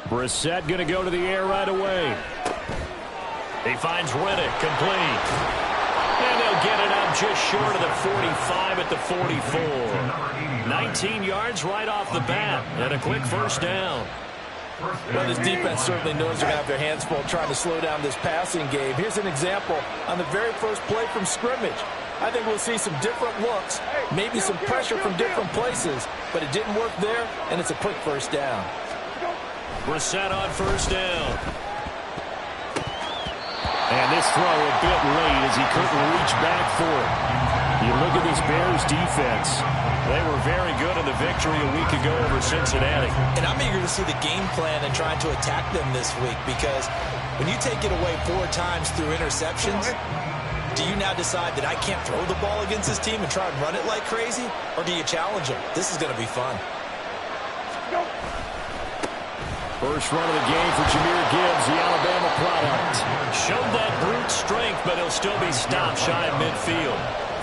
Brissett going to go to the air right away. He finds Riddick complete. And they'll get it up just short of the 45 at the 44. 19 yards right off the bat and a quick first down. Well, this defense certainly knows they're going to have their hands full trying to slow down this passing game. Here's an example on the very first play from scrimmage. I think we'll see some different looks, maybe some pressure from different places, but it didn't work there, and it's a quick first down. Brissett on first down. And this throw a bit late as he couldn't reach back for it. You look at this Bears defense. They were very good in the victory a week ago over Cincinnati. And I'm eager to see the game plan and trying to attack them this week, because when you take it away 4 times through interceptions, do you now decide that I can't throw the ball against this team and try and run it like crazy? Or do you challenge them? This is going to be fun. First run of the game for Jahmyr Gibbs, the Alabama product. Showed that brute strength, but he'll still be stopped shy of midfield.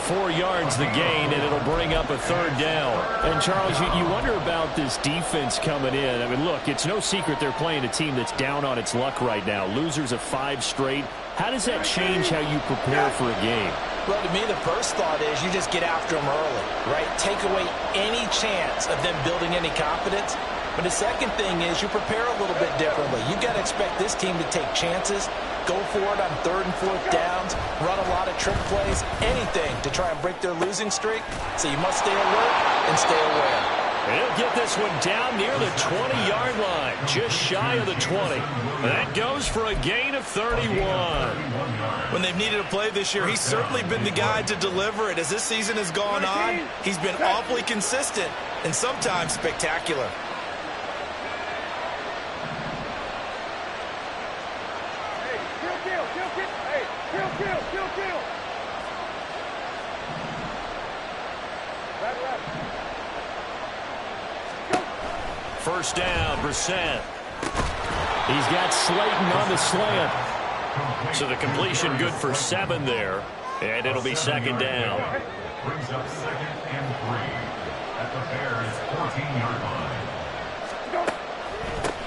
4 yards the gain, and it'll bring up a third down. And, Charles, you wonder about this defense coming in. I mean, look, it's no secret they're playing a team that's down on its luck right now. Losers of 5 straight. How does that change how you prepare for a game? Well, to me, the first thought is you just get after them early, right? Take away any chance of them building any confidence. But the second thing is you prepare a little bit differently. You've got to expect this team to take chances, go for it on 3rd and 4th downs, run a lot of trick plays, anything to try and break their losing streak. So you must stay alert and stay aware. He'll get this one down near the 20-yard line, just shy of the 20. That goes for a gain of 31. When they've needed a play this year, he's certainly been the guy to deliver it. As this season has gone on, he's been awfully consistent and sometimes spectacular. First down, Brissett. He's got Slayton on the slant. So the completion good for 7 there. And it'll be second down. Brings up 2nd and 3 at the Bears' 14-yard line.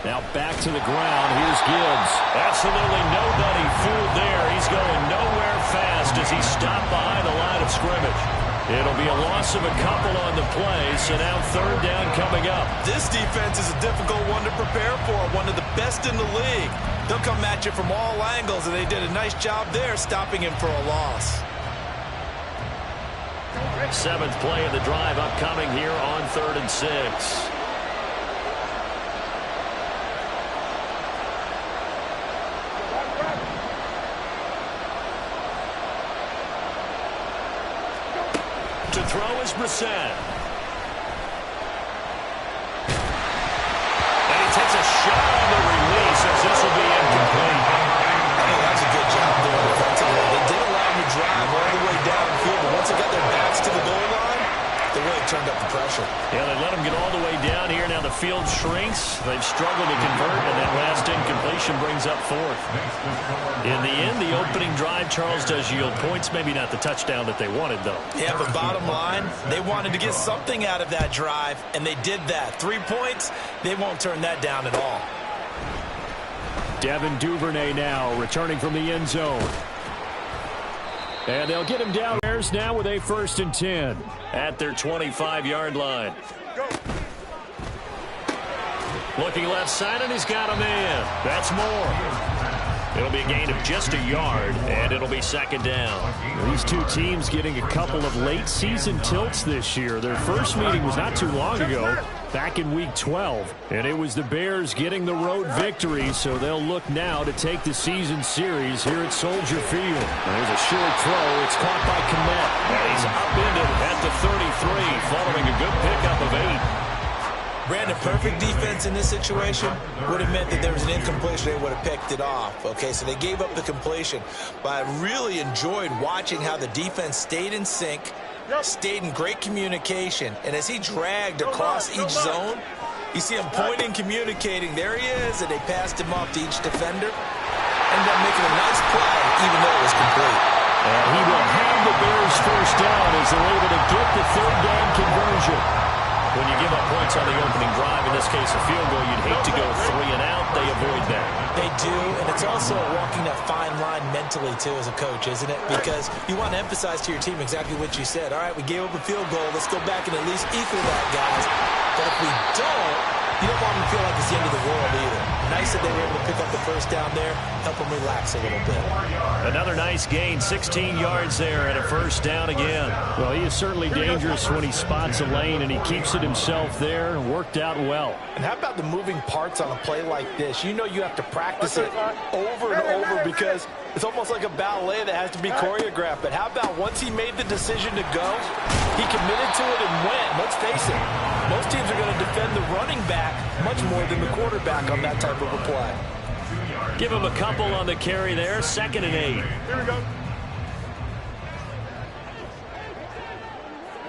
Now back to the ground. Here's Gibbs. Absolutely nobody fooled there. He's going nowhere fast as he stopped behind the line of scrimmage. It'll be a loss of a couple on the play, so now 3rd down coming up. This defense is a difficult one to prepare for, one of the best in the league. They'll come at you from all angles, and they did a nice job there stopping him for a loss. 7th play of the drive upcoming here on 3rd and 6. To throw is Brissett. And he takes a shot on the release as this will be incomplete. I think that's a good job there defensively. They did allow him to drive all the way downfield, but once they got their backs to the goal line, they really turned up the pressure. Yeah, they let him get all the way down here. Now the field shrinks. They've struggled to convert, and that last incompletion brings up 4th. In the end, the opening drive, Charles, does yield points. Maybe not the touchdown that they wanted, though. Yeah, but bottom line, they wanted to get something out of that drive, and they did that. 3 points, they won't turn that down at all. Devin Duvernay now returning from the end zone. And they'll get him down. Bears now with a 1st and 10 at their 25-yard line. Looking left side, and he's got a man. That's Moore. It'll be a gain of just a yard, and it'll be 2nd down. These two teams getting a couple of late-season tilts this year. Their first meeting was not too long ago, back in Week 12. And it was the Bears getting the road victory, so they'll look now to take the season series here at Soldier Field. There's a short throw. It's caught by Kmet. And he's upended at the 33, following a good pickup of 8. Brandon, perfect defense in this situation would have meant that there was an incompletion. They would have picked it off. Okay, so they gave up the completion. But I really enjoyed watching how the defense stayed in sync, stayed in great communication. And as he dragged across each zone, you see him pointing, communicating. There he is, and they passed him off to each defender. ended up making a nice play, even though it was complete. And he will have the Bears first down as they're able to get the third down conversion. When you give up points on the opening drive, in this case a field goal, you'd hate to go 3 and out. They avoid that. They do, and it's also walking that fine line mentally, too, as a coach, isn't it? Because you want to emphasize to your team exactly what you said. All right, we gave up a field goal. Let's go back and at least equal that, guys. But if we don't, you don't want them to feel like it's the end of the world either. Nice that they were able to pick up the first down there, help them relax a little bit. Another nice gain, 16 yards there and a first down again. Well, he is certainly dangerous when he spots a lane, and he keeps it himself there. Worked out well. And how about the moving parts on a play like this? You know you have to practice it over and over because it's almost like a ballet that has to be choreographed. But how about once he made the decision to go, he committed to it and went. Let's face it, most teams are going to defend the running back much more than the quarterback on that type of a play. Give him a couple on the carry there. 2nd and 8. Here we go.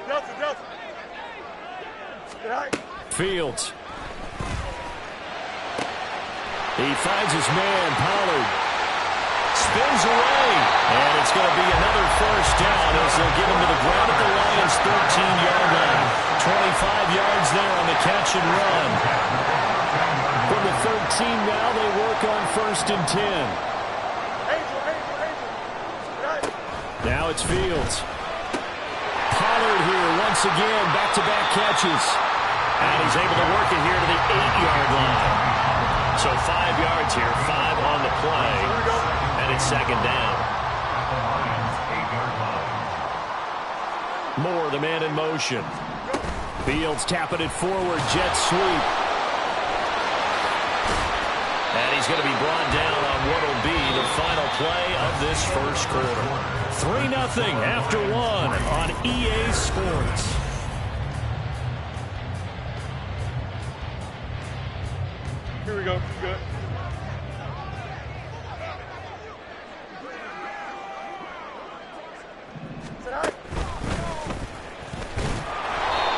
Justin. Fields. He finds his man, Pollard. Spins away. And it's going to be another first down as they'll get him to the ground at the Lions' 13-yard line. 25 yards there on the catch and run. From the 13 now, they work on 1st and 10. Now it's Fields. Pollard here once again, back-to-back catches. And he's able to work it here to the 8-yard line. So 5 yards here, 5 on the play. And it's 2nd down. Moore, the man in motion. Fields tapping it forward, jet sweep. And he's going to be brought down on what will be the final play of this first quarter. 3-0 after 1 on EA Sports. Here we go. Good.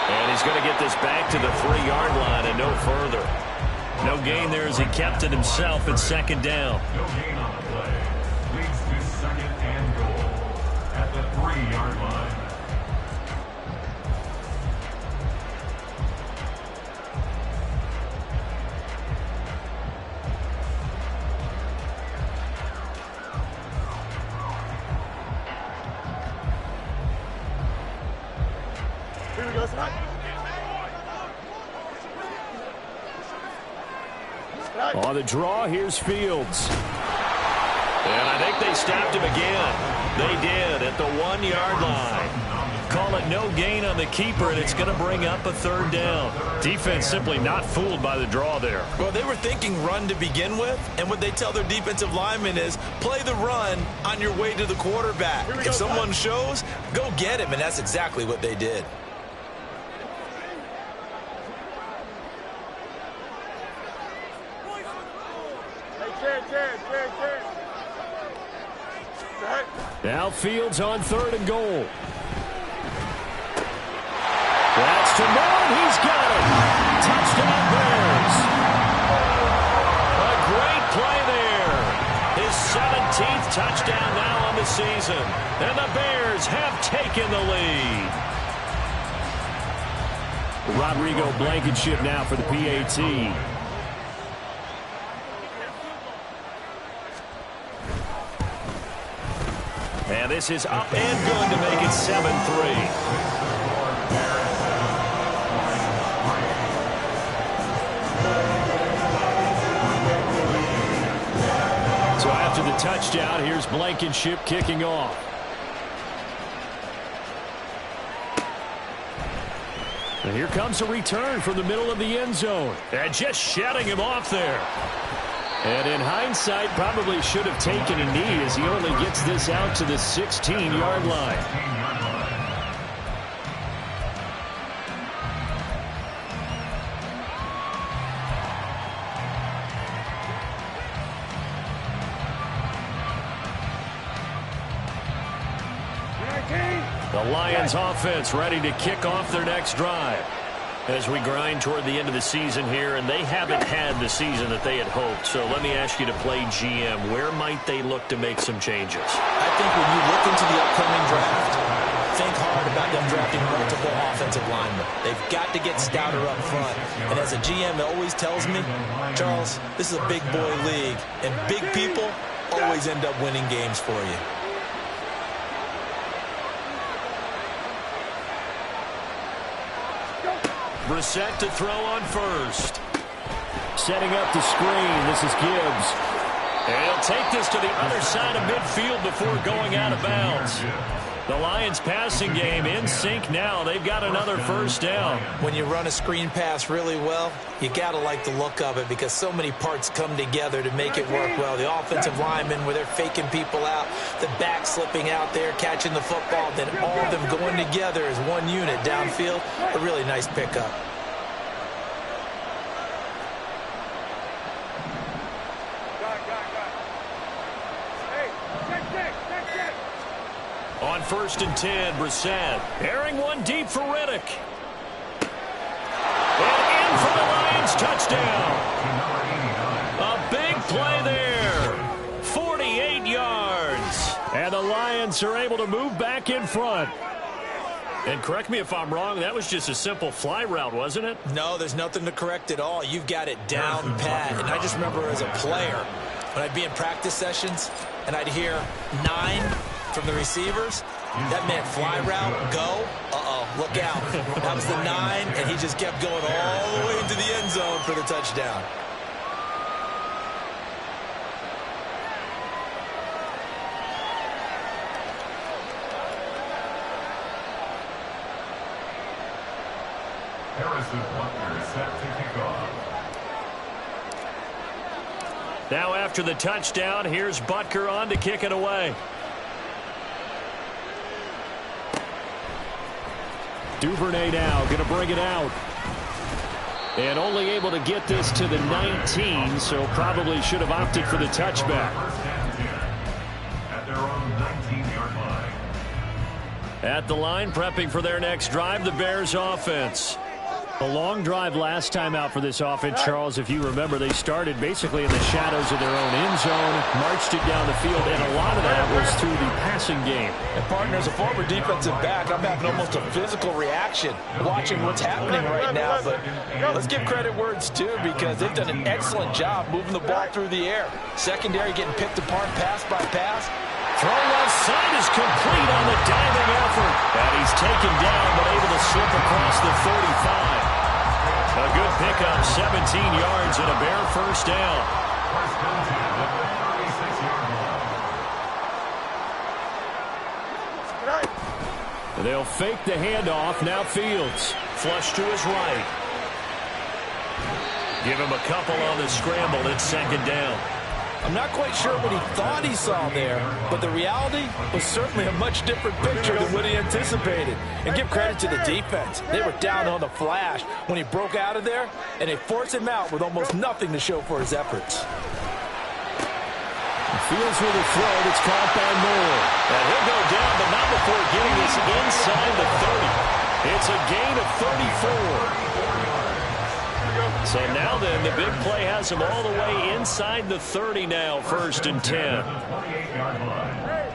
And he's going to get this back to the 3-yard line and no further. No gain there as he kept it himself at 2nd down. No gain on the play. Leads to 2nd and goal at the 3-yard line. Here we go, tonight. On the draw, here's Fields. And I think they stopped him again. They did at the 1-yard line. Call it no gain on the keeper, and it's going to bring up a 3rd down. Defense simply not fooled by the draw there. Well, they were thinking run to begin with, and what they tell their defensive linemen is play the run on your way to the quarterback. If someone shows, go get him, and that's exactly what they did. Now Fields on 3rd and goal. That's to Moore. He's got it. Touchdown Bears. A great play there. His 17th touchdown now on the season. And the Bears have taken the lead. Rodrigo Blankenship now for the PAT. And this is up and good to make it 7-3. So after the touchdown, here's Blankenship kicking off. And here comes a return from the middle of the end zone. And just shutting him off there. And in hindsight, probably should have taken a knee as he only gets this out to the 16-yard line. The Lions offense ready to kick off their next drive. As we grind toward the end of the season here, and they haven't had the season that they had hoped. So let me ask you to play GM. Where might they look to make some changes? I think when you look into the upcoming draft, think hard about them drafting multiple offensive linemen. They've got to get stouter up front. And as a GM always tells me, Charles, this is a big boy league, and big people always end up winning games for you. Brissett to throw on first. Setting up the screen. This is Gibbs. And he'll take this to the other side of midfield before going out of bounds. The Lions passing game in sync now. They've got another first down. When you run a screen pass really well, you got to like the look of it because so many parts come together to make it work well. The offensive linemen where they're faking people out, the back slipping out there, catching the football, then all of them going together as one unit downfield. A really nice pickup. On 1st and 10, Brissett airing one deep for Riddick. And in for the Lions, touchdown. A big play there. 48 yards. And the Lions are able to move back in front. And correct me if I'm wrong, that was just a simple fly route, wasn't it? No, there's nothing to correct at all. You've got it down pat. And I just remember as a player, when I'd be in practice sessions and I'd hear 9 from the receivers, that meant fly route, go, look out. That was the 9, and he just kept going all the way into the end zone for the touchdown. Harrison Butker is set to kick off. Now after the touchdown, here's Butker on to kick it away. Duvernay now going to bring it out. And only able to get this to the 19, so probably should have opted for the touchback. At their own 19-yard line. At the line, prepping for their next drive, the Bears offense. A long drive last time out for this offense, Charles. If you remember, they started basically in the shadows of their own end zone, marched it down the field, and a lot of that was through the passing game. And partner, as a former defensive back, I'm having almost a physical reaction watching what's happening right now. But let's give credit where it's due because they've done an excellent job moving the ball through the air. Secondary getting picked apart pass by pass. Throw left side is complete on the diving effort. And he's taken down but able to slip across the 35. A good pickup, 17 yards and a Bear first down. First down at the 36-yard line. They'll fake the handoff. Now Fields. Flush to his right. Give him a couple on the scramble. It's second down. I'm not quite sure what he thought he saw there, but the reality was certainly a much different picture than what he anticipated. And give credit to the defense. They were down on the flash when he broke out of there, and they forced him out with almost nothing to show for his efforts. Fields with a throw that's caught by Moore. And he'll go down, but not before getting this inside the 30. It's a gain of 34. So now then, the big play has him all the way inside the 30 now, 1st and 10. 28-yard line. Hey,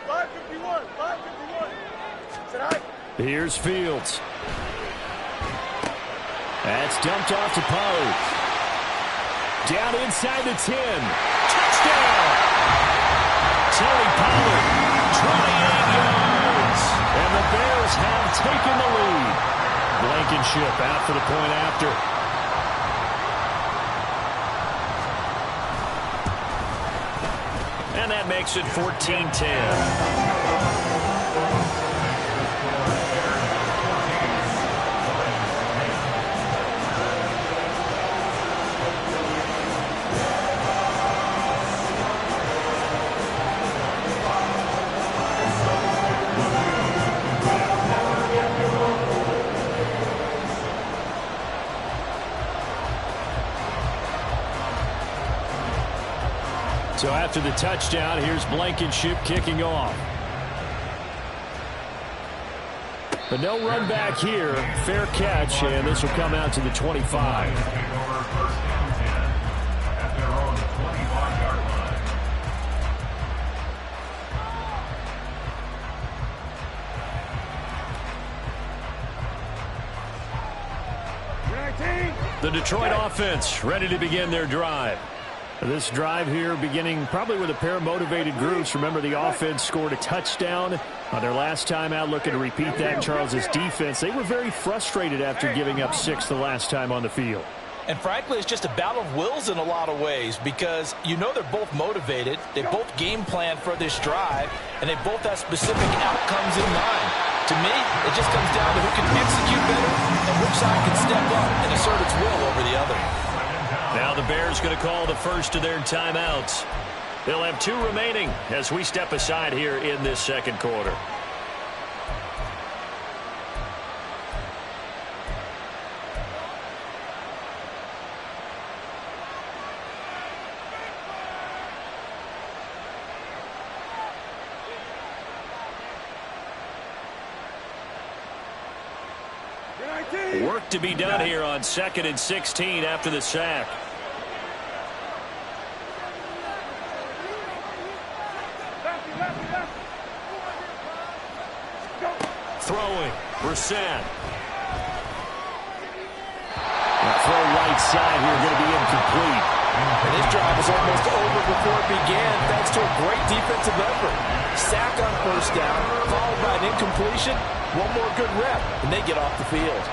551, 551. Here's Fields. That's dumped off to Pollard. Down inside the 10. Touchdown! Terry Pollard, 28 yards. And the Bears have taken the lead. Blankenship out for the point after. And that makes it 14-10. So after the touchdown, here's Blankenship kicking off. But no run back here. Fair catch, and this will come out to the 25. At their own 25-yard line. The Detroit offense ready to begin their drive. This drive here beginning probably with a pair of motivated groups. Remember, the offense scored a touchdown on their last time out, looking to repeat that in Charles' defense. They were very frustrated after giving up 6 the last time on the field. And frankly, it's just a battle of wills in a lot of ways because you know they're both motivated. They both game plan for this drive, and they both have specific outcomes in mind. To me, it just comes down to who can execute better and which side can step up and assert its will over the other. Now the Bears going to call the first of their timeouts. They'll have 2 remaining as we step aside here in this second quarter. Work to be done here on 2nd and 16 after the sack. Throwing, Brissett. Throw right side here, going to be incomplete. And this drive was almost over before it began thanks to a great defensive effort. Sack on first down, followed by an incompletion. One more good rep, and they get off the field.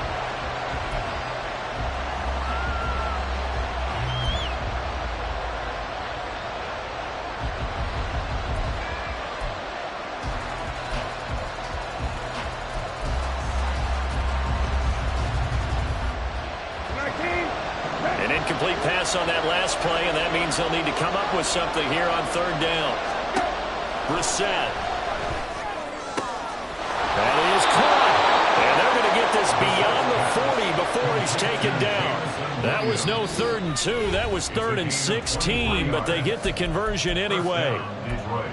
An incomplete pass on that last play, and that means they'll need to come up with something here on 3rd down. Brissett. That is caught. And they're going to get this beyond the 40 before he's taken down. That was no 3rd and 2. That was 3rd and 16, but they get the conversion anyway. Detroit.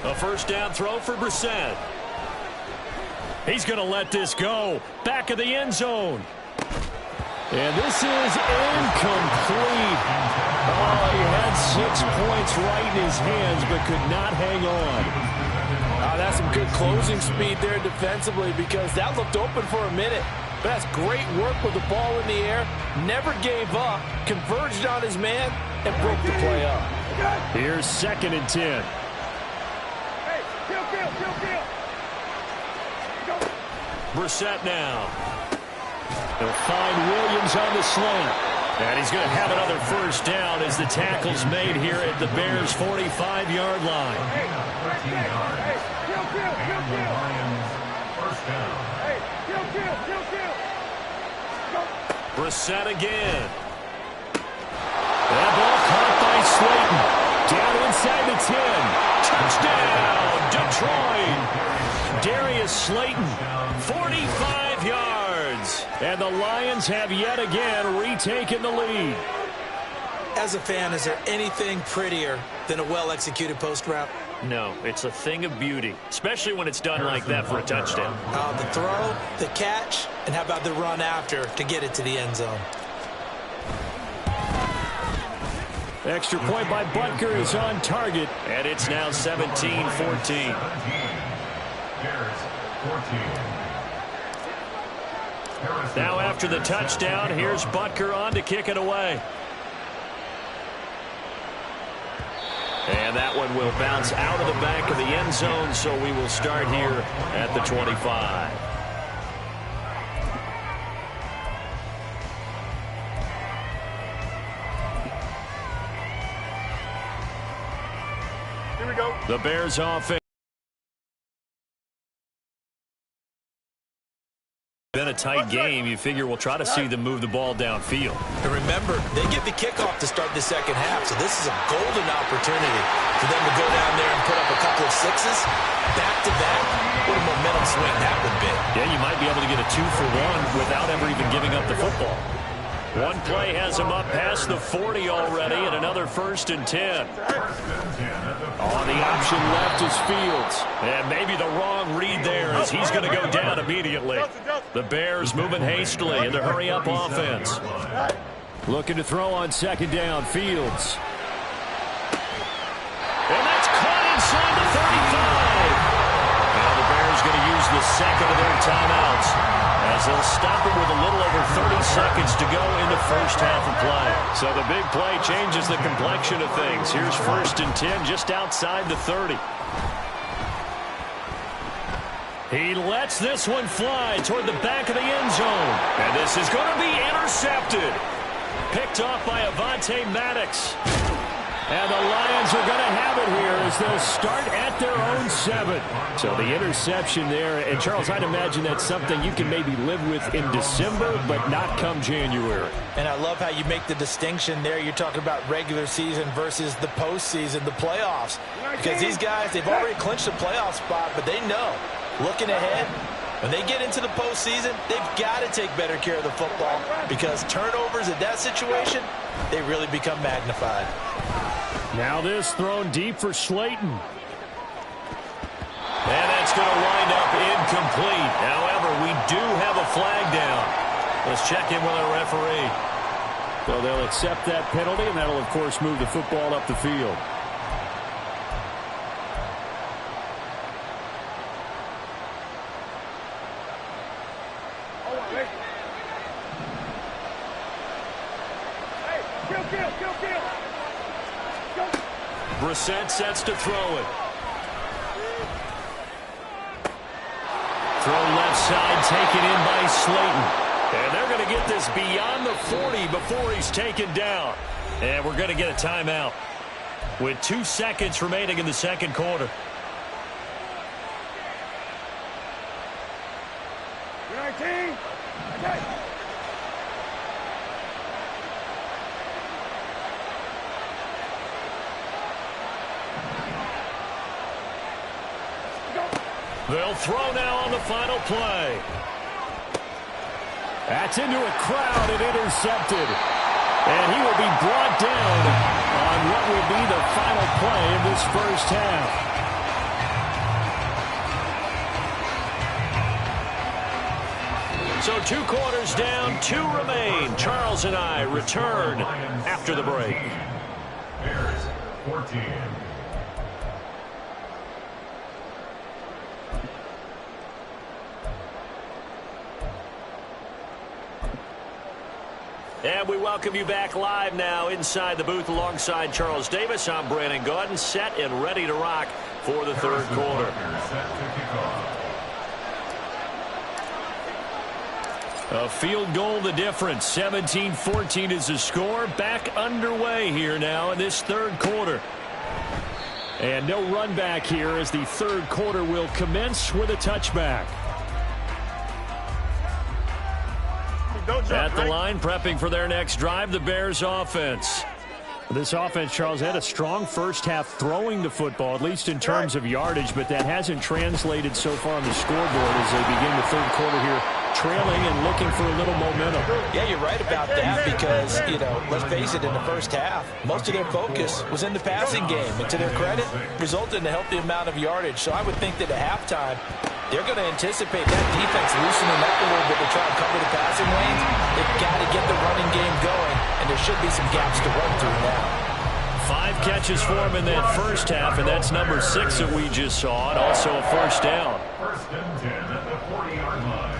A first down throw for Brissett. He's going to let this go. Back of the end zone. And this is incomplete. Oh, he had 6 points right in his hands, but could not hang on. That's some good closing speed there defensively because that looked open for a minute. But that's great work with the ball in the air. Never gave up, converged on his man, and broke the play up. Here's 2nd and 10. Brissett now. They'll find Williams on the slant. And he's going to have another first down as the tackle's made here at the Bears' 45-yard line. Brissett again. That ball caught by Slayton. Down inside the 10. Touchdown, Detroit. Darius Slayton, 45 yards. And the Lions have yet again retaken the lead. As a fan, is there anything prettier than a well-executed post route? No, it's a thing of beauty, especially when it's done like that for a touchdown. The throw, the catch, and how about the run after to get it to the end zone? Extra point by Butker is on target, and it's now 17-14. Now after the touchdown, here's Butker on to kick it away. And that one will bounce out of the back of the end zone, so we will start here at the 25. Here we go. The Bears offense. a tight game, you figure we'll try to see them move the ball downfield. And remember, they get the kickoff to start the second half, so this is a golden opportunity for them to go down there and put up a couple of sixes. Back-to-back, what a momentum swing that would be. Yeah, you might be able to get a 2-for-1 without ever even giving up the football. One play has him up past the 40 already, and another 1st and 10. On the option left is Fields. And maybe the wrong read there as he's going to go down immediately. The Bears moving hastily in the hurry-up offense. Looking to throw on 2nd down, Fields. And that's caught inside the 35. Now the Bears going to use the second of their timeouts, as they'll stop it with a little over 30 seconds to go in the first half of play. So the big play changes the complexion of things. Here's 1st and 10 just outside the 30. He lets this one fly toward the back of the end zone. And this is going to be intercepted. Picked off by Avonte Maddox. And the Lions are going to have it here as they'll start at their own 7. So the interception there. And, Charles, I'd imagine that's something you can maybe live with in December, but not come January. And I love how you make the distinction there. You're talking about regular season versus the postseason, the playoffs. Because these guys, they've already clinched a playoff spot, but they know, looking ahead, when they get into the postseason, they've got to take better care of the football, because turnovers in that situation, they really become magnified. Now this thrown deep for Slayton. And that's going to wind up incomplete. However, we do have a flag down. Let's check in with our referee. So they'll accept that penalty, and that'll, of course, move the football up the field. Brissett sets to throw it. Throw left side, taken in by Slayton. And they're going to get this beyond the 40 before he's taken down. And we're going to get a timeout with 2 seconds remaining in the second quarter. They'll throw now on the final play. That's into a crowd and intercepted. And he will be brought down on what will be the final play of this first half. So 2 quarters down, 2 remain. Charles and I return after the break. Bears 14. And we welcome you back live now inside the booth alongside Charles Davis. I'm Brandon Gaudin, set and ready to rock for the third quarter. A field goal the difference. 17-14 is the score. Back underway here now in this third quarter. And no run back here as the third quarter will commence with a touchback. At the line, prepping for their next drive, the Bears offense. This offense, Charles, had a strong first half throwing the football, at least in terms of yardage, but that hasn't translated so far on the scoreboard as they begin the third quarter here, trailing and looking for a little momentum. Yeah, you're right about that because, let's face it, in the first half, most of their focus was in the passing game. And to their credit, resulted in a healthy amount of yardage. So I would think that at halftime, they're going to anticipate that defense loosening up a little bit to try and cover the passing lanes. They've got to get the running game going, and there should be some gaps to run through now. 5 catches for him in that first half, and that's number 6 that we just saw, and also a first down. First and 10 at the 40-yard line.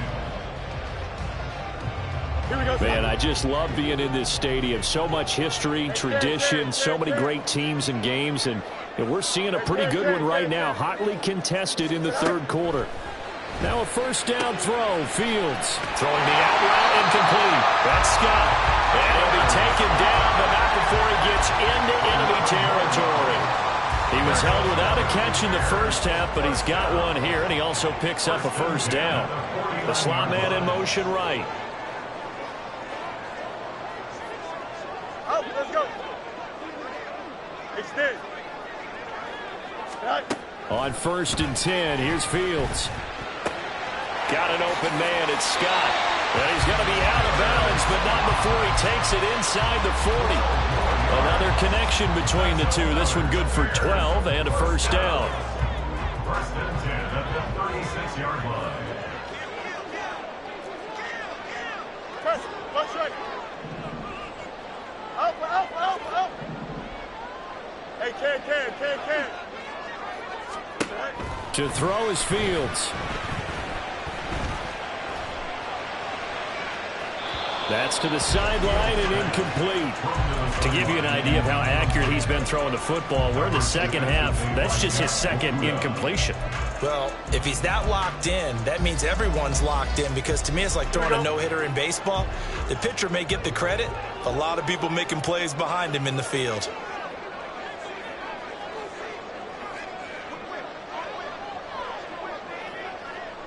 Man, I just love being in this stadium. So much history, tradition, so many great teams and games, and we're seeing a pretty good one right now, hotly contested in the third quarter. Now a first down throw, Fields. Throwing the out route incomplete. That's Scott. And he'll be taken down, but not before he gets into enemy territory. He was held without a catch in the first half, but he's got one here, and he also picks up a first down. The slot man in motion right. Out, let's go. Extend. Right. On 1st and 10, here's Fields. Got an open man, it's Scott. And he's going to be out of bounds, but not before he takes it inside the 40. Another connection between the two. This one good for 12 and a first down. 1st and 10 at the 36-yard line. Press, push right. Out. Hey, can. Right. To throw is Fields. That's to the sideline and incomplete. To give you an idea of how accurate he's been throwing the football, we're in the second half. That's just his second incompletion. Well, if he's that locked in, that means everyone's locked in, because to me it's like throwing a no-hitter in baseball. The pitcher may get the credit. A lot of people making plays behind him in the field.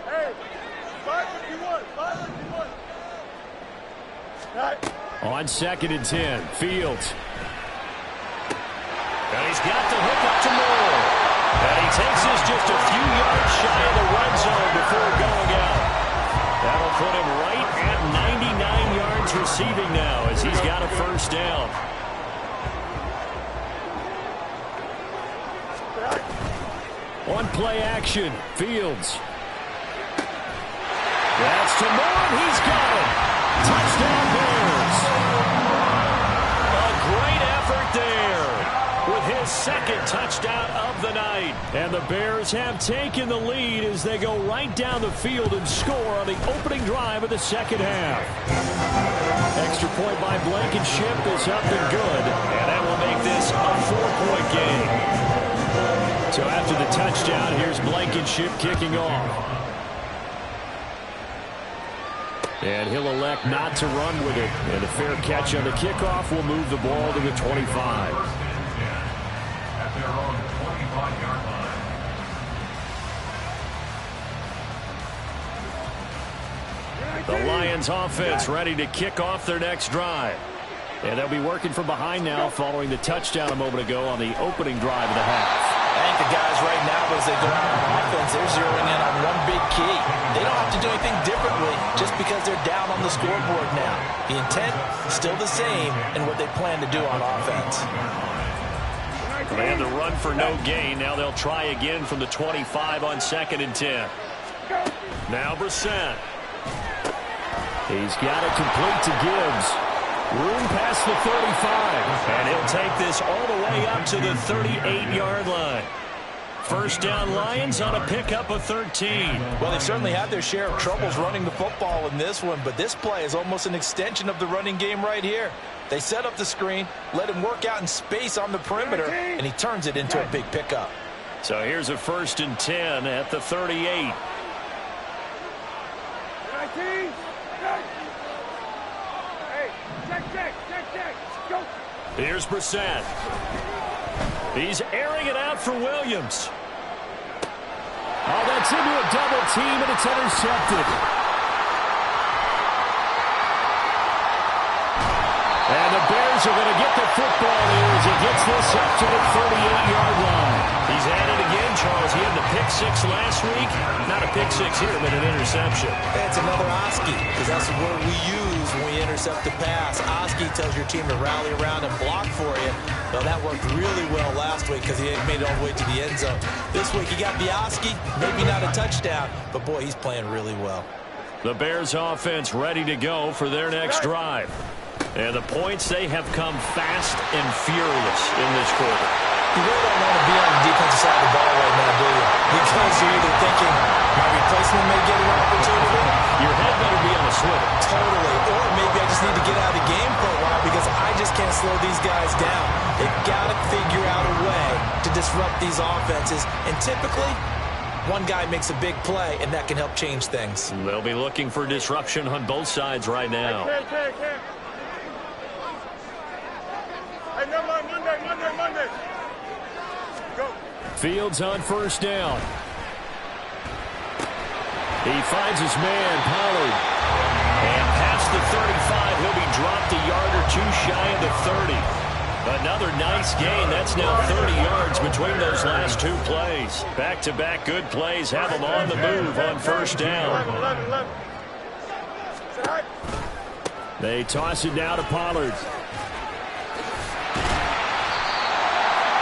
Hey, 551. Right. On 2nd and 10, Fields. And he's got the hook up to Moore. And he takes this just a few yards shy of the red zone before going out. That'll put him right at 99 yards receiving now as he's got a first down. On play action, Fields. That's to Moore, and he's got it. Touchdown Bears. A great effort there with his second touchdown of the night. And the Bears have taken the lead as they go right down the field and score on the opening drive of the second half. Extra point by Blankenship is up and good. And that will make this a 4-point game. So after the touchdown, here's Blankenship kicking off. And he'll elect not to run with it. And a fair catch on the kickoff will move the ball to the 25. At their own 25-yard line. The Lions offense ready to kick off their next drive. And they'll be working from behind now following the touchdown a moment ago on the opening drive of the half. I think the guys right now, as they go out on offense, they're zeroing in on one big key. They don't have to do anything differently just because they're down on the scoreboard now. The intent still the same in what they plan to do on offense. They had the run for no gain. Now they'll try again from the 25 on 2nd and 10. Now Brissett. He's got it complete to Gibbs. Room past the 35. And he'll take this all the way up to the 38-yard line. First down Lions on a pickup of 13. Well, they've certainly had their share of troubles running the football in this one, but this play is almost an extension of the running game right here. They set up the screen, let him work out in space on the perimeter, and he turns it into a big pickup. So here's a 1st and 10 at the 38. 19. Check. Go. Here's Brissett. He's airing it out for Williams. Oh, that's into a double team, and it's intercepted. And the Bears are going to get the football here as he gets this up to the 38-yard line. He's at it again, Charles. He had the pick six last week. Not a pick six here, but an interception. It's another Oski, because that's the word we use when we intercept the pass. Oski tells your team to rally around and block for you. Well, that worked really well last week because he made it all the way to the end zone. This week he got the Oski, maybe not a touchdown, but boy, he's playing really well. The Bears offense ready to go for their next drive. And the points, they have come fast and furious in this quarter. You really don't want to be on the defensive side of the ball right now, do you? Because you're either thinking, my replacement may get an opportunity. Your head better be on a swivel. Totally. Or maybe I just need to get out of the game for a while because I just can't slow these guys down. They've got to figure out a way to disrupt these offenses. And typically, one guy makes a big play, and that can help change things. They'll be looking for disruption on both sides right now. Can. Hey, never mind. Monday. Go. Fields on first down. He finds his man, Pollard. And past the 35, he'll be dropped a yard or two shy of the 30. Another nice gain. That's now 30 yards between those last two plays. Back-to-back good plays have them on the move on first down. 11. They toss it now to Pollard.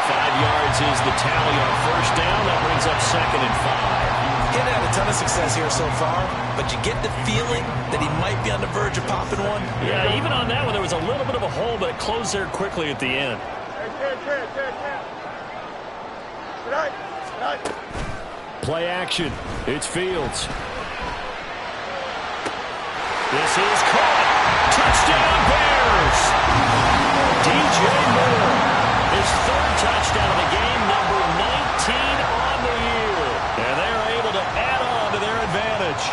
5 yards is the tally on first down. That brings up 2nd and 5. He hasn't had a ton of success here so far, but you get the feeling that he might be on the verge of popping one. Yeah, even on that one, there was a little bit of a hole, but it closed there quickly at the end. Play action. It's Fields. This is caught. Touchdown, Bears. DJ Moore. His 3rd touchdown of the game, number 19 on the year. And they're able to add on to their advantage.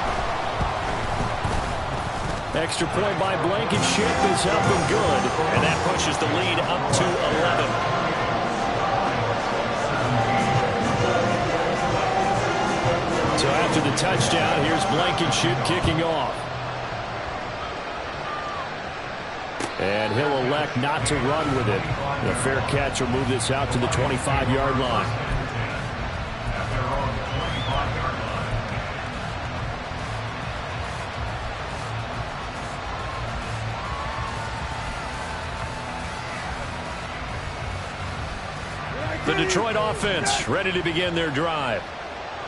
Extra point by Blankenship is up and good. And that pushes the lead up to 11. So after the touchdown, here's Blankenship kicking off. And he'll elect not to run with it. The fair catch will move this out to the 25-yard line. The Detroit offense ready to begin their drive.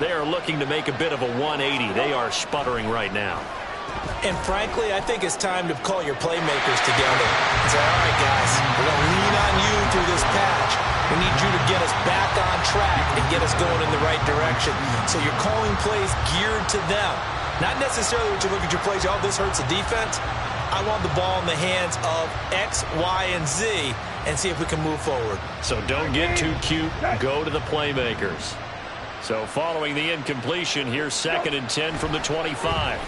They are looking to make a bit of a 180. They are sputtering right now. And frankly, I think it's time to call your playmakers together and say, all right, guys, we're going to lean on you through this patch. We need you to get us back on track and get us going in the right direction. So you're calling plays geared to them. Not necessarily when you look at your plays, oh, this hurts the defense. I want the ball in the hands of X, Y, and Z and see if we can move forward. So don't get too cute. Go to the playmakers. So following the incompletion, here's 2nd and 10 from the 25.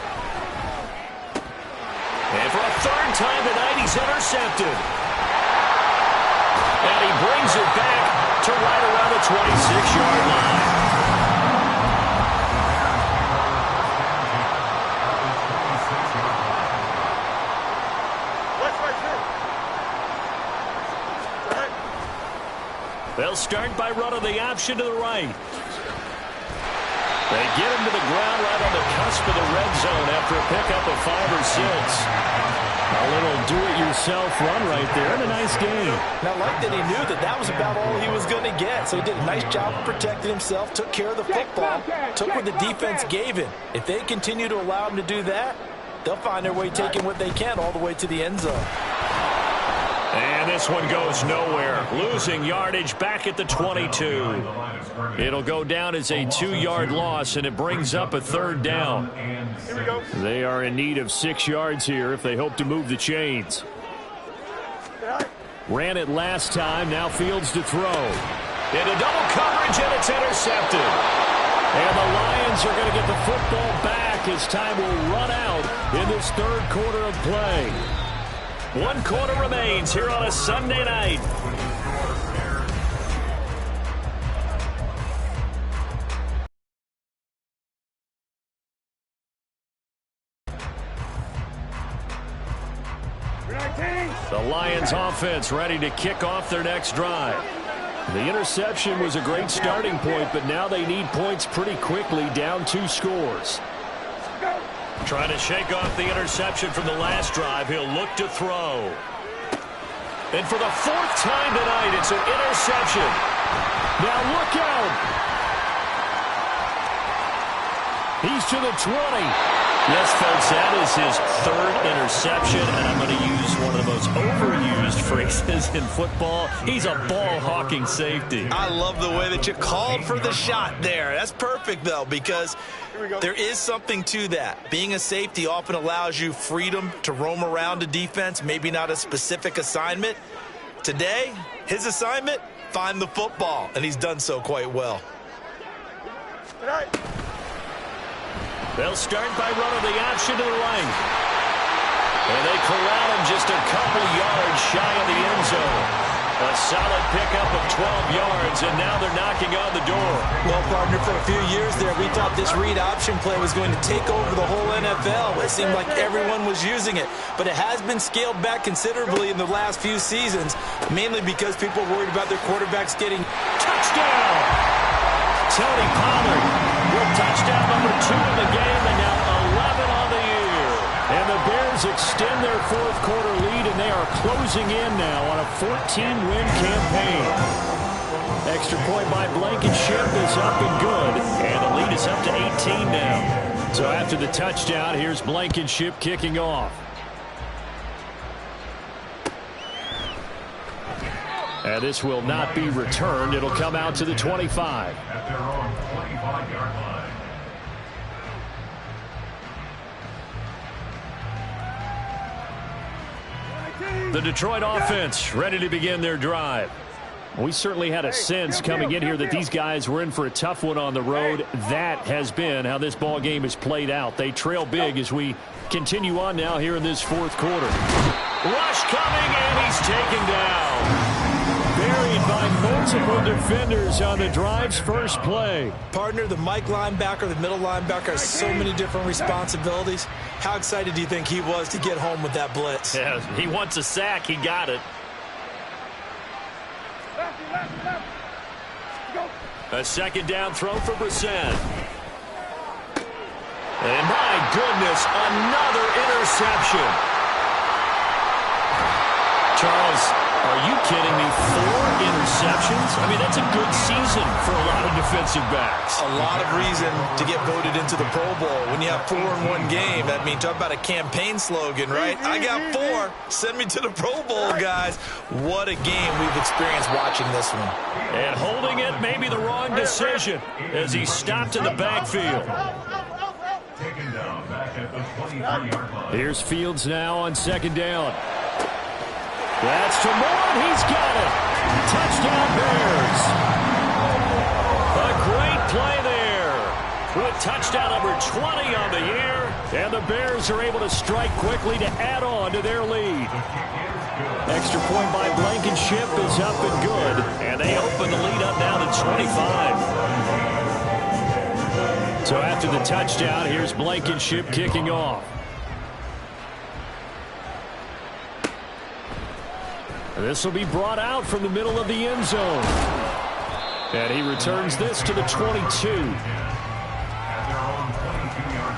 And for a 3rd time tonight, he's intercepted. And he brings it back to right around the 26-yard line. They'll start by running the option to the right. They get him to the ground right on the cusp of the red zone after a pickup of 5 or 6. A little do-it-yourself run right there and a nice game. Now, like that, he knew that was about all he was going to get. So he did a nice job of protecting himself, took care of the football, took what the defense gave him. If they continue to allow him to do that, they'll find their way taking what they can all the way to the end zone. And this one goes nowhere. Losing yardage back at the 22. It'll go down as a 2-yard loss, and it brings up a 3rd down. Here we go. They are in need of 6 yards here if they hope to move the chains. Ran it last time. Now Fields to throw. Into double coverage, and it's intercepted. And the Lions are going to get the football back as time will run out in this 3rd quarter of play. 1 quarter remains here on a Sunday night. The Lions offense ready to kick off their next drive. The interception was a great starting point, but now they need points pretty quickly, down 2 scores. Trying to shake off the interception from the last drive. He'll look to throw. And for the 4th time tonight, it's an interception. Now look out. He's to the 20. Yes, folks, that is his 3rd interception, and I'm going to use one of the most overused phrases in football. He's a ball-hawking safety. I love the way that you called for the shot there. That's perfect, though, because there is something to that. Being a safety often allows you freedom to roam around a defense, maybe not a specific assignment. Today, his assignment, find the football, and he's done so quite well. They'll start by running the option to the right. And they corral him just a couple yards shy of the end zone. A solid pickup of 12 yards, and now they're knocking on the door. Well, partner, for a few years there, we thought this read option play was going to take over the whole NFL. It seemed like everyone was using it, but it has been scaled back considerably in the last few seasons, mainly because people are worried about their quarterbacks getting touchdown. Tony Pollard with touchdown number 2 in the game, and now 11 on the year. And the Bears extend their fourth quarter lead, and they are closing in now on a 14-win campaign. Extra point by Blankenship is up and good, and the lead is up to 18 now. So after the touchdown, here's Blankenship kicking off. And this will not be returned. It'll come out to the 25. At their own 25-yard line. The Detroit offense ready to begin their drive. We certainly had a sense coming in here that these guys were in for a tough one on the road. That has been how this ball game has played out. They trail big as we continue on now here in this fourth quarter. Rush coming, and he's taken down. Buried by multiple defenders on the drive's first play. Partner, the Mike linebacker, the middle linebacker has so many different responsibilities. How excited do you think he was to get home with that blitz? Yeah, he wants a sack. He got it. A second down throw for Brissett. And my goodness, another interception. Charles, are you kidding me? 4 interceptions? I mean, that's a good season for a lot of defensive backs. A lot of reason to get voted into the Pro Bowl. When you have 4 in one game, I mean, talk about a campaign slogan, right? I got 4. Send me to the Pro Bowl, guys. What a game we've experienced watching this one. And holding it may be the wrong decision as he stopped in the backfield. Taken down back at the 23-yard line. Here's Fields now on second down. That's to Moore, he's got it. Touchdown Bears. A great play there. With touchdown number 20 on the year. And the Bears are able to strike quickly to add on to their lead. Extra point by Blankenship is up and good. And they open the lead up now to 25. So after the touchdown, here's Blankenship kicking off. This will be brought out from the middle of the end zone. And he returns this to the 22. At their own 22-yard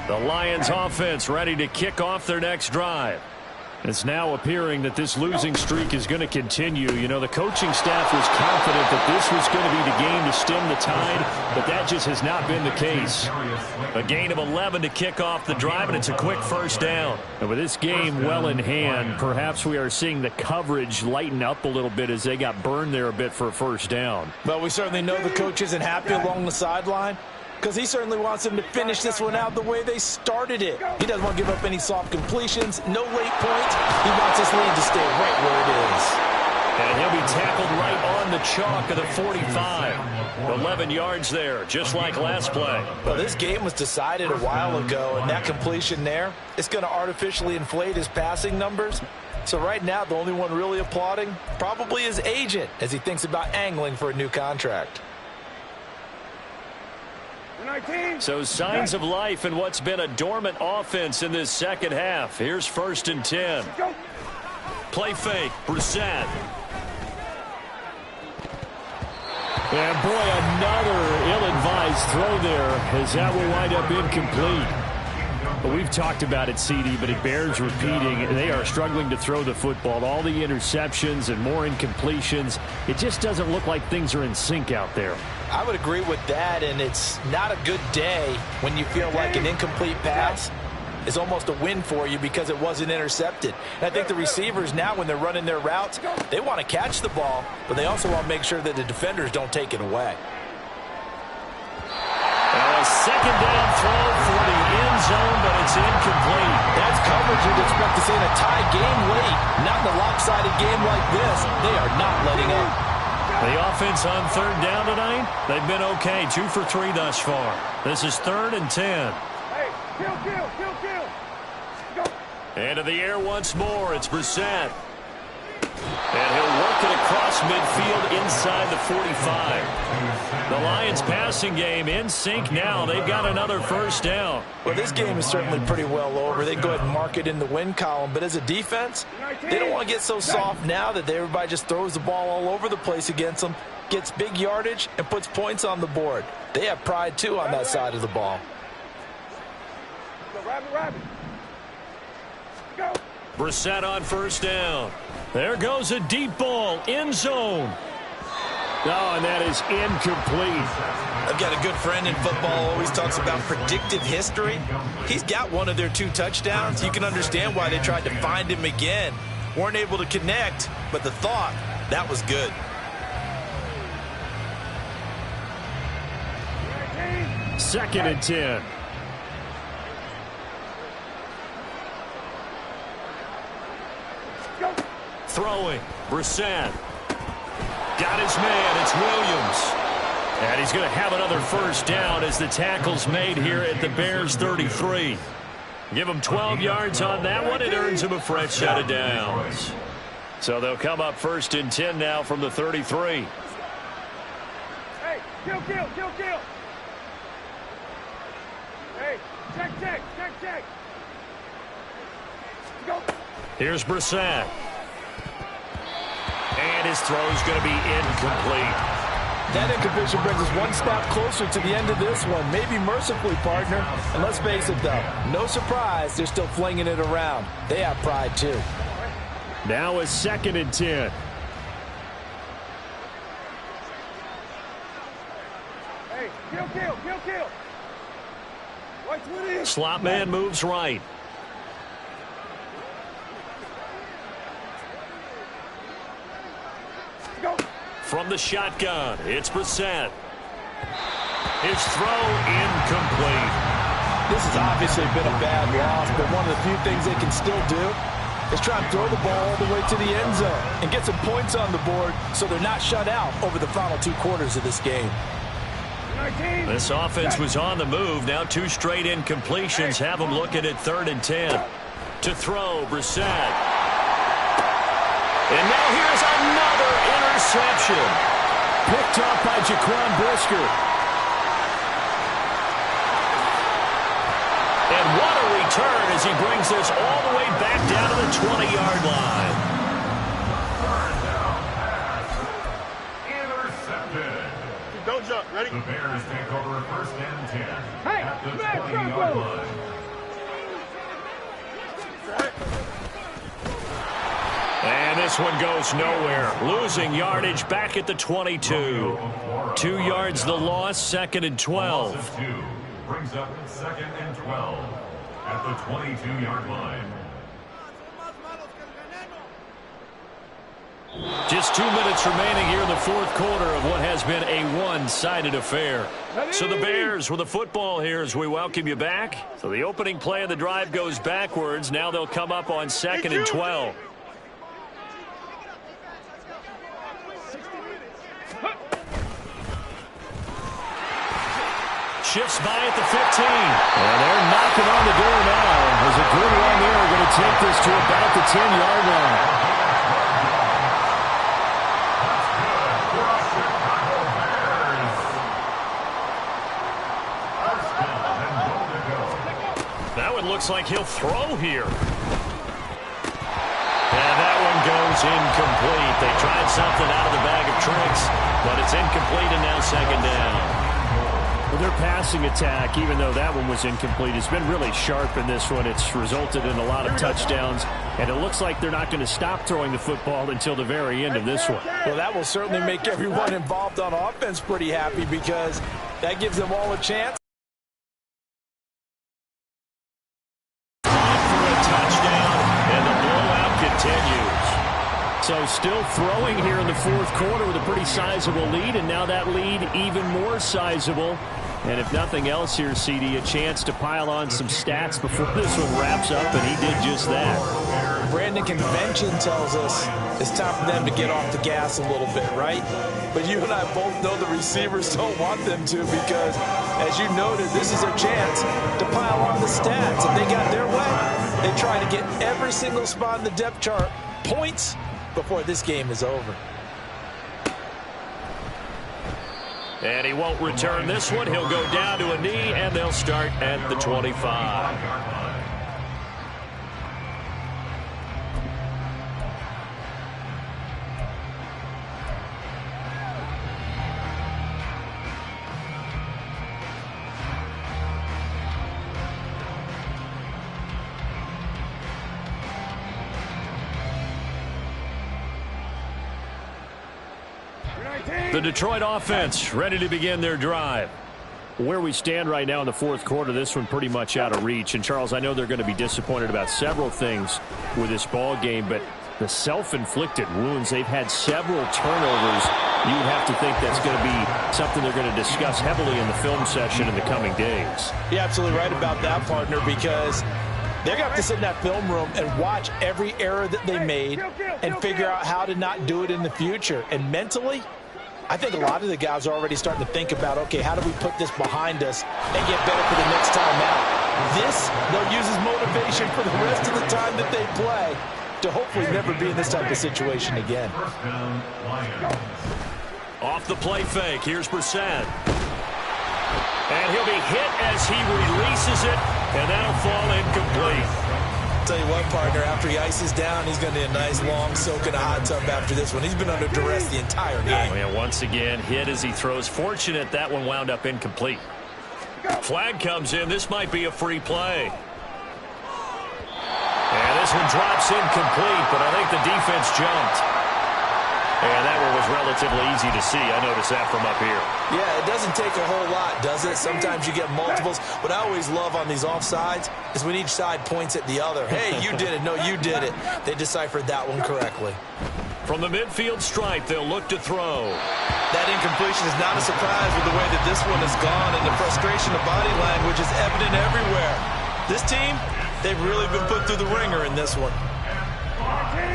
line. The Lions offense ready to kick off their next drive. It's now appearing that this losing streak is going to continue. You know, the coaching staff was confident that this was going to be the game to stem the tide, but that just has not been the case. A gain of 11 to kick off the drive, and it's a quick first down. And with this game well in hand, perhaps we are seeing the coverage lighten up a little bit as they got burned there a bit for a first down. But we certainly know the coach isn't happy along the sideline, because he certainly wants them to finish this one out the way they started it. He doesn't want to give up any soft completions, no late points. He wants this lead to stay right where it is. And he'll be tackled right on the chalk of the 45. 11 yards there, just like last play. Well, this game was decided a while ago, and that completion there, it's going to artificially inflate his passing numbers. So right now, the only one really applauding probably his agent as he thinks about angling for a new contract. So signs of life in what's been a dormant offense in this second half. Here's 1st and 10. Play fake, Brissett. And boy, another ill-advised throw there as that will wind up incomplete. But we've talked about it, CD, but it bears repeating. They are struggling to throw the football. All the interceptions and more incompletions. It just doesn't look like things are in sync out there. I would agree with that, and it's not a good day when you feel like an incomplete pass is almost a win for you because it wasn't intercepted. And I think the receivers now, when they're running their routes, they want to catch the ball, but they also want to make sure that the defenders don't take it away. A second down throw for the end zone, but it's incomplete. That's coverage you'd expect to see in a tie game late. Not in a lopsided game like this. They are not letting up. The offense on third down tonight, they've been okay. 2 for 3 thus far. This is 3rd and 10. Hey, kill. Go. Into the air once more. It's Brissett. And he'll work it across midfield inside the 45. The Lions passing game in sync now. They've got another first down. Well, this game is certainly pretty well over. They go ahead and mark it in the win column. But as a defense, they don't want to get so soft now that everybody just throws the ball all over the place against them, gets big yardage, and puts points on the board. They have pride, too, on that side of the ball. Go, rabbit. Go. Brissett on first down. There goes a deep ball, end zone. Oh, and that is incomplete. I've got a good friend in football, always talks about predictive history. He's got one of their 2 touchdowns. You can understand why they tried to find him again. Weren't able to connect, but the thought, that was good. Second and 10. Go. Throwing. Brissett. Got his man. It's Williams. And he's going to have another first down as the tackle's made here at the Bears 33. Give him 12 yards on that one. It earns him a fresh set of downs. So they'll come up 1st and 10 now from the 33. Hey, kill. Hey, check. Go. Here's Brissett. And his throw's going to be incomplete. That incompletion brings us one step closer to the end of this one. Maybe mercifully, partner. And let's face it, though, no surprise, they're still flinging it around. They have pride, too. Now is 2nd and 10. Hey, kill. Right to it is. Slot man moves right. Go. From the shotgun, it's Brissett. His throw incomplete. This has obviously been a bad loss, but one of the few things they can still do is try and throw the ball all the way to the end zone and get some points on the board so they're not shut out over the final 2 quarters of this game. 19. This offense was on the move. Now 2 straight incompletions have them looking at 3rd and 10. To throw, Brissett. And now here's another interception. Picked up by Jaquan Brisker. And what a return as he brings this all the way back down to the 20-yard line. Intercepted. Don't jump. Ready? The Bears take over 1st and 10 Hey, at the man, 20-yard line. And this one goes nowhere. Losing yardage back at the 22. 2 yards the loss, 2nd and 12. Loss of 2 brings up 2nd and 12 at the 22-yard line. Just 2 minutes remaining here in the 4th quarter of what has been a one-sided affair. So the Bears with the football here as we welcome you back. So the opening play of the drive goes backwards. Now they'll come up on 2nd and 12. Shifts by at the 15. And they're knocking on the door now. There's a good run there. We're going to take this to about the 10-yard line. That one looks like he'll throw here. And that one goes incomplete. They tried something out of the bag of tricks, but it's incomplete and now 2nd down. Well, their passing attack, even though that one was incomplete, has been really sharp in this one. It's resulted in a lot of touchdowns, and it looks like they're not going to stop throwing the football until the very end of this one. Well, that will certainly make everyone involved on offense pretty happy because that gives them all a chance. For a touchdown, and the blowout continues. So still throwing here in the 4th quarter with a pretty sizable lead, and now that lead even more sizable. And if nothing else here, CD, a chance to pile on some stats before this one wraps up, and he did just that. Brandon, convention tells us it's time for them to get off the gas a little bit, right? But you and I both know the receivers don't want them to because, as you noted, this is their chance to pile on the stats. If they got their way, they try to get every single spot in the depth chart points before this game is over. And he won't return this one. He'll go down to a knee, and they'll start at the 25. The Detroit offense ready to begin their drive. Where we stand right now in the fourth quarter, this one pretty much out of reach. And, Charles, I know they're going to be disappointed about several things with this ball game, but the self-inflicted wounds, they've had several turnovers. You would have to think that's going to be something they're going to discuss heavily in the film session in the coming days. You're absolutely right about that, partner, because they're going to have to sit in that film room and watch every error that they made and figure out how to not do it in the future. And mentally, I think a lot of the guys are already starting to think about, okay, how do we put this behind us and get better for the next time out? This, they'll use as motivation for the rest of the time that they play to hopefully never be in this type of situation again. Off the play fake, here's Brissett. And he'll be hit as he releases it, and that'll fall incomplete. Tell you what, partner, after he ices down, he's going to need a nice long soak in a hot tub after this one. He's been under duress the entire game. Oh, yeah, once again, hit as he throws. Fortunate that one wound up incomplete. Flag comes in. This might be a free play. And this one drops incomplete, but I think the defense jumped. And that one was relatively easy to see. I noticed that from up here. Yeah, it doesn't take a whole lot, does it? Sometimes you get multiples. What I always love on these offsides is when each side points at the other. Hey, you did it. No, you did it. They deciphered that one correctly. From the midfield stripe, they'll look to throw. That incompletion is not a surprise with the way that this one has gone, and the frustration of body language is evident everywhere. This team, they've really been put through the ringer in this one.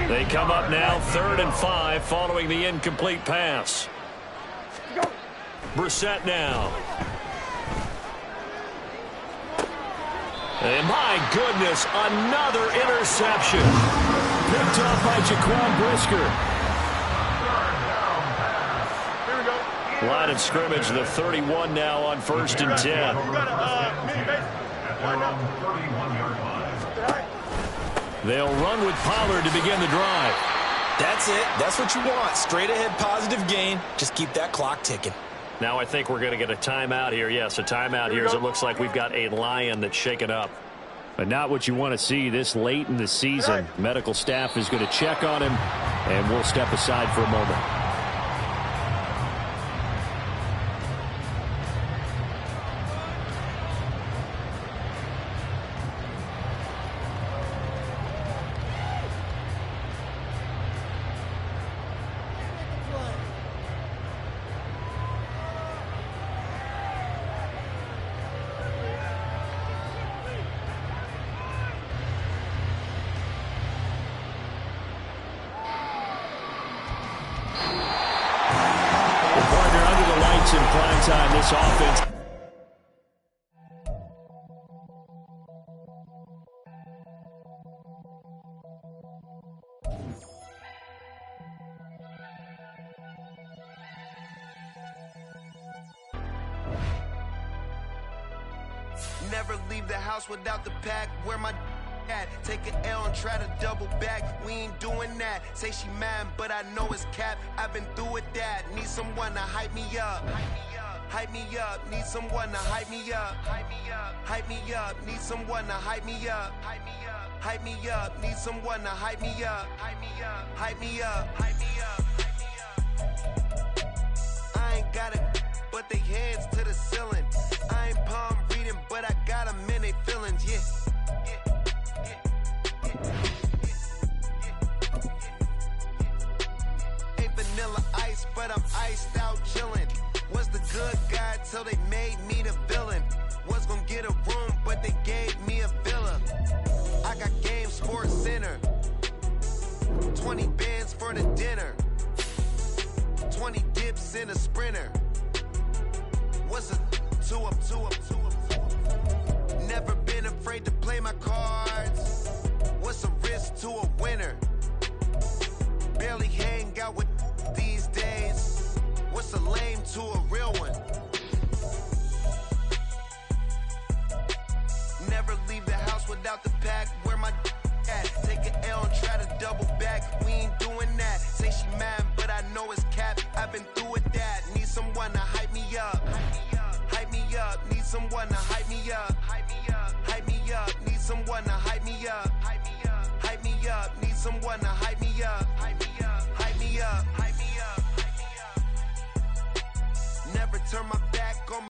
They come up now 3rd and 5 following the incomplete pass. Brissett now. And my goodness, another interception. Picked off by Jaquan Brisker. Here we go. Line of scrimmage, the 31 now on 1st and 10. You got a mini base. Right now. 31-yard line. They'll run with Pollard to begin the drive. That's it. That's what you want. Straight ahead positive gain. Just keep that clock ticking. Now I think we're going to get a timeout here. Yes, a timeout here as it looks like we've got a Lion that's shaken up. But not what you want to see this late in the season. Medical staff is going to check on him, and we'll step aside for a moment. In prime time, this offense. Never leave the house without the pack. Where my at? Take an L and try to double back. We ain't doing that. Say she mad, but I know it's cap. I've been through with that. Need someone to hype me up. Hype me up. Need someone to hype me up. Hype me up. Hype me up. Need someone to hype me up. Hype me up. Hype me up. Need someone to hype me up. Hype me up. Hype me up. Hype me up. I ain't got it, but they hands to the ceiling. I ain't palm reading, but I got them in they feelings. Yeah. Ain't vanilla ice, but I'm iced out chillin'. Was the good guy till they made me the villain. Was gonna get a room, but they gave me a villa. I got Game Sports Center. race in a sprinter. What's a 2 up? Never been afraid to play my cards. What's a risk to a winner? Barely hang out with these days. What's a lame to a real one? Never leave the house without the pack. Where my at? Take an L and try to double back. We ain't doing that. Say she mad, but I know it's cap. I've been through with that. Need someone to hype me up. Hype me up. Need someone to hype me up. Hype me up. Need someone to hype me up. Hype me up. Need someone to hype me up. Hype me up. Never turn my back on